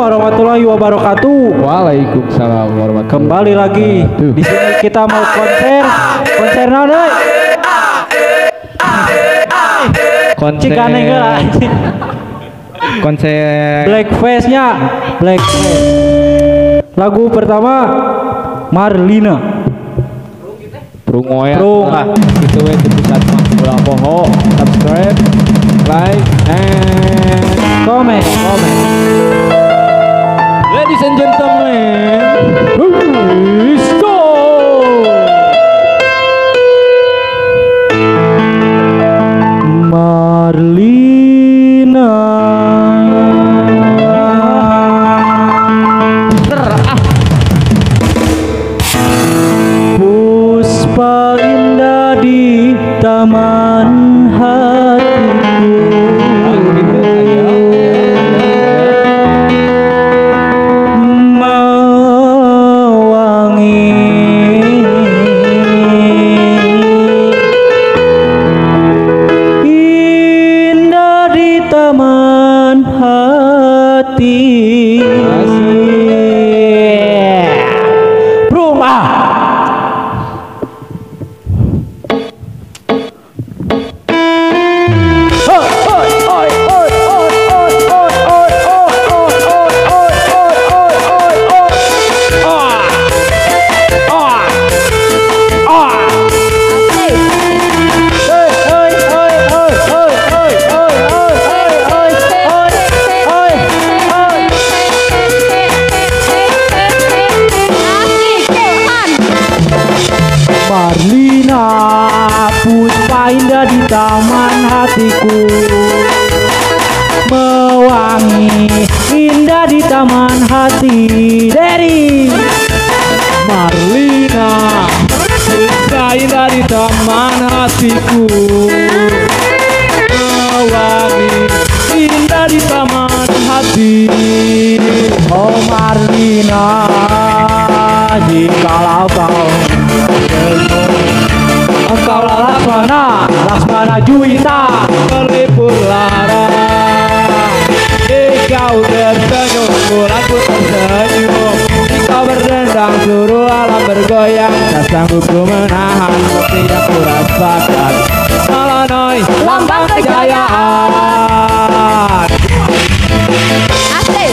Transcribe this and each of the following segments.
warahmatullahi wabarakatuh. Waalaikumsalam warahmatullahi wabarakatuh. Kembali lagi di sini kita mau konser naon euy? Konser Blackface-nya. Lagu pertama Marlina. Prungoya. Itu we di pusat mah ulah poho. Subscribe, like, and comment. Ladies and gentlemen, Let's go. Marlina. Puspa indah di taman hatiku. Taman hati rumah Marlina, puspa indah di taman hatiku, mewangi indah di taman hati. Dari Marlina, puspa indah di taman hatiku, mewangi indah di taman hati. Oh Marlina, jikalau kau Laksmana Juwita Berlipur lara, kau tersenyum, bulan pun tersenyum. Kau berdendang, seluruh alam bergoyang. Tak sanggup ku menahan seperti yang ku rasakan. Malanoi, lambang kejayaan. Asik.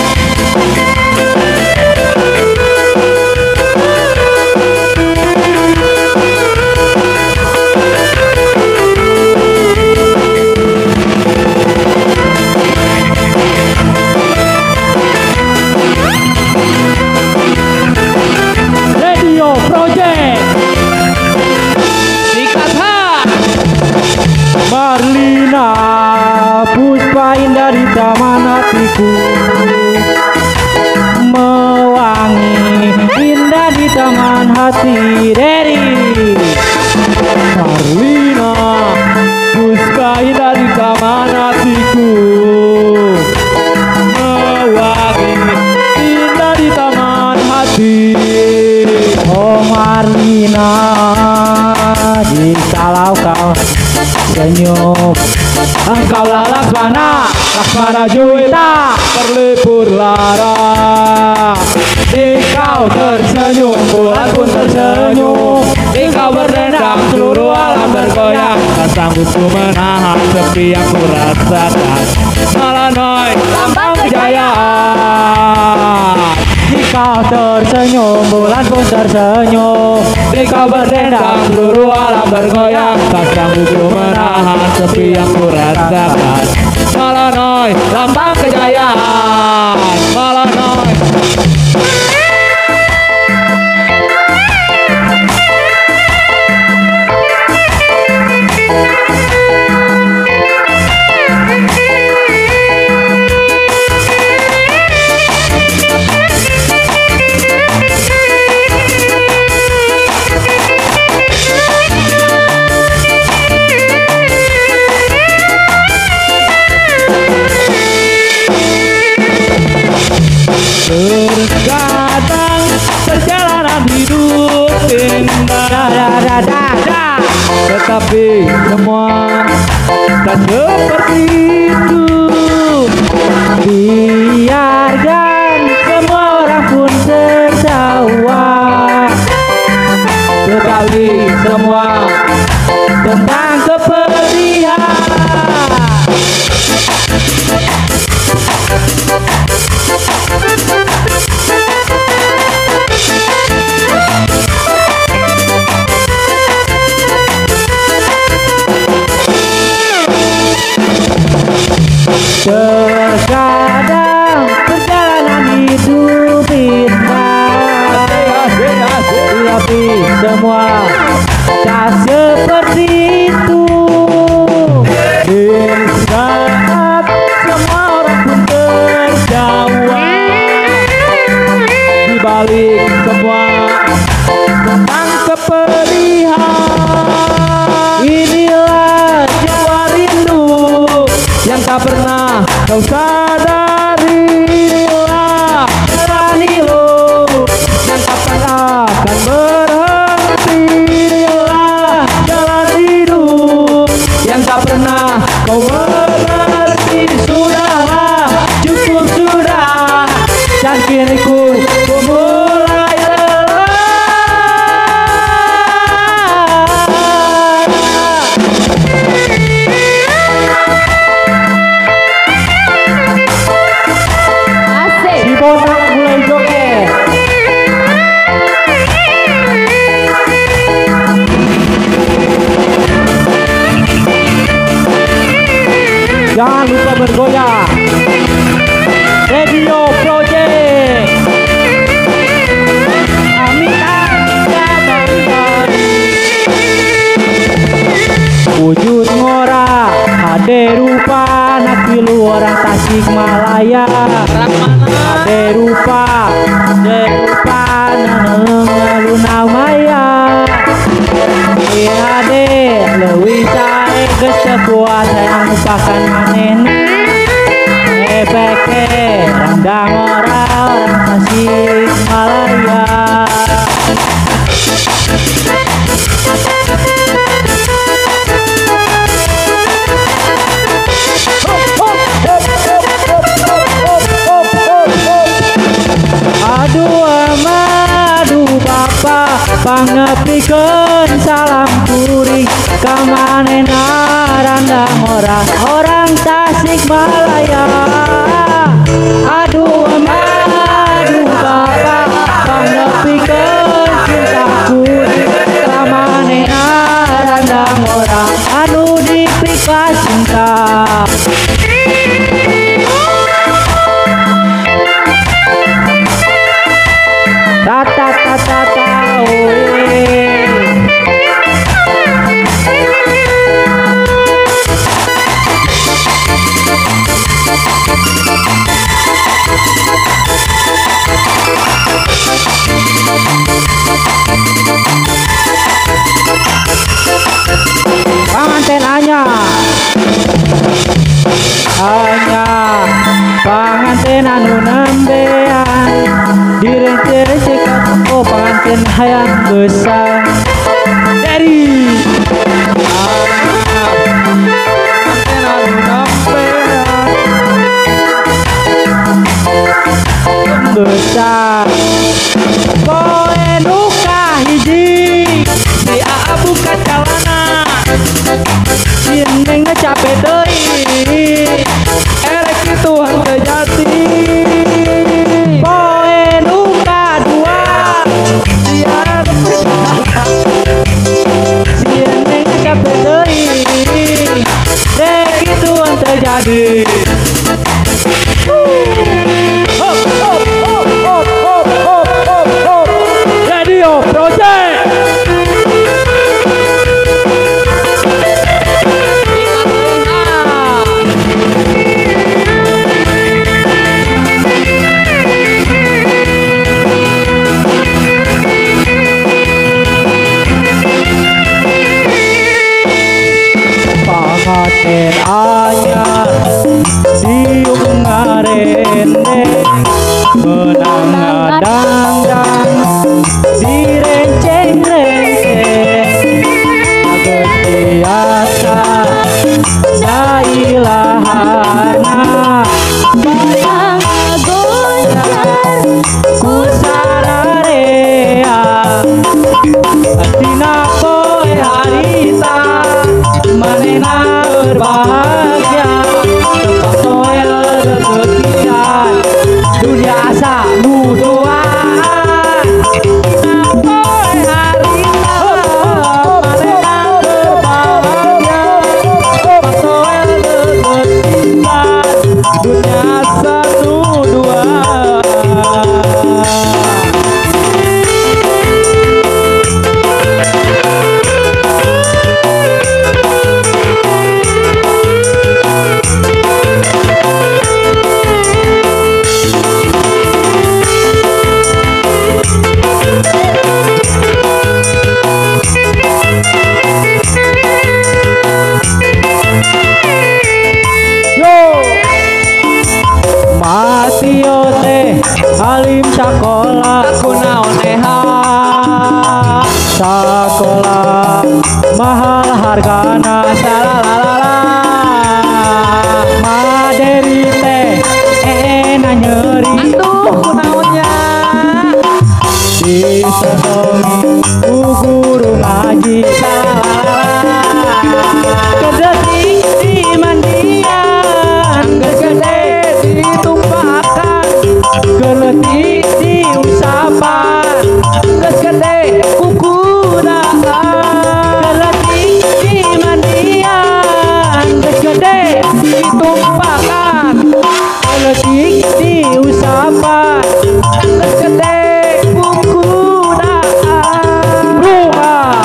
Radio Project Marlina, puspa indah di taman hatiku, mewangi indah di taman hati. Dari Marlina, puspa indah di taman hatiku, mewangi indah di taman hati. Oh Marlina, jikalau kau senyum, engkaulah Laksmana Juwita Berlipur lara, kau tersenyum, bulan pun tersenyum. kau berdendang, seluruh alam bergoyang. Tak sanggup ku menahan sepi yang ku rasakan. Malanoi, lambang kejayaan. Kau tersenyum, bulan pun tersenyum. Kau berdendang, seluruh alam bergoyang. Tak sanggup ku menahan sepi yang ku rasakan. Malanoi, lambang kejayaan. Malanoi. Terkadang perjalanan hidup indah, tetapi semua tak seperti itu. Biarkan semua tentang kepedihan. Terkadang perjalanan hidup indah, tapi semua tak seperti itu. Di saat semua orang pun terjawab, di balik semua tentang kepedihan. Inilah jiwa rindu yang tak pernah kau sadari. Inilah jalan hidup yang tak pernah akan berhenti. Inilah jalan hidup yang tak pernah kau mengerti. Sudahlah, cukup sudah, dan kini ku mulai lelah. Si botak mulai joget. Jangan lupa bergoyang. Radio Project. Wujud ngora hade rupa nak pilu orang Tasikmalaya. Hade rupa luna maya. Hade leuwih sae geus kuat yang lupakan manehna. Efeke rendang orang Tasikmalaya. Aduh ama, aduh bapa, pangepikeun salam kuring ka manehna randang orang Tasikmalaya. Aduh ama, aduh bapa, pangepikeun cinta kuring ka manehna randang orang anu dipika cinta. Panganten panganten anu nembean direce-recekan. Oh panganten hayang besar dari panganten anu nembean besar. Poe nu kahiji si abu kacalana, si neng capek deui erek kitu harga jati. Poe nu kadua si neng capek deui rek kitu terjadi. Radio Project. Panganten anyar diung ngarende menang ngadang-dang direnceng-renceng agus biasa la ilahana bayang agonjar ku sararea atina sakola aku naoneha sakola mahal hargana salalala maderi teh enak nyeri atuh kunaonnya disodomi ku guru ngaji kedetik di mandian gede ditumpakan geletik di usapan gede kukuraan geletik di mandian gede ditumpakan geletik di usapan gede kukuraan rumah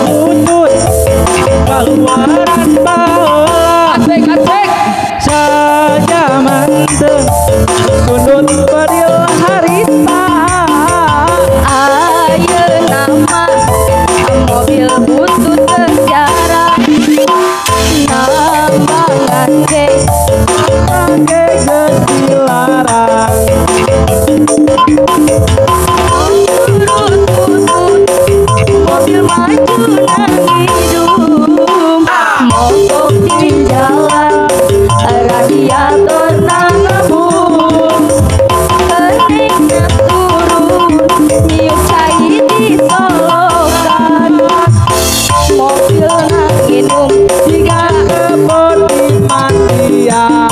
butut keluaran baheula asik saja manteng sundut beril harita ayeuna mah mobil butut sejarah nambangan ge pake geus dilarang urut butut mobil maju nang hidung mogok di jalan radiator nang ngebung kening turun niup cai di solokan mobil nang minum jika kebon di mandian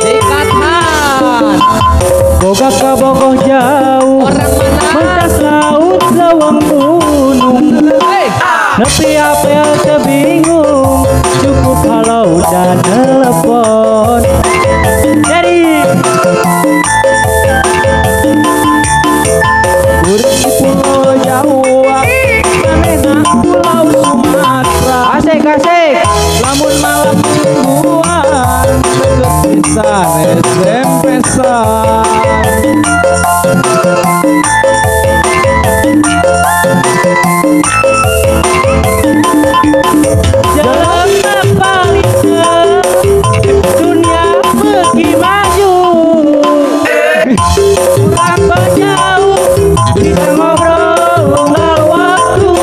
dekatan boga kabogoh jauh orang mana mentas laut lawang gunung nepi apel teu bingung cukup halau dan telepon jadi urang di pulau Jawa manehna pulau Sumatera asik lamun malam mingguan deket pisan SMP-san jelema paling dunia pergi maju kurang berjauh bisa ngobrol ngal waktu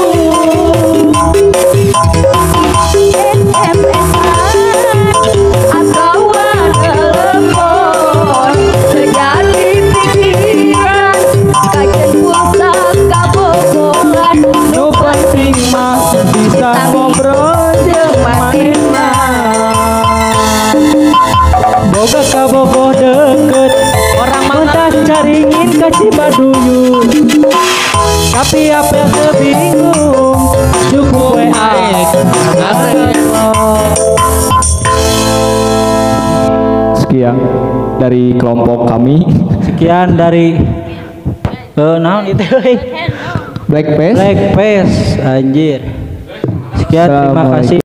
SMS-an atau telepon sejadi pikiran kajian pulsa kabogohan nu penting mah bisa ngobrol jeung manehna boga kabogoh deket orang mana mentas caringin ka Cibaduyut tapi apel teu bingung cukup WA sekian dari kelompok kami sekian dari naon itu Black Face Black Face anjir sekian terima kasih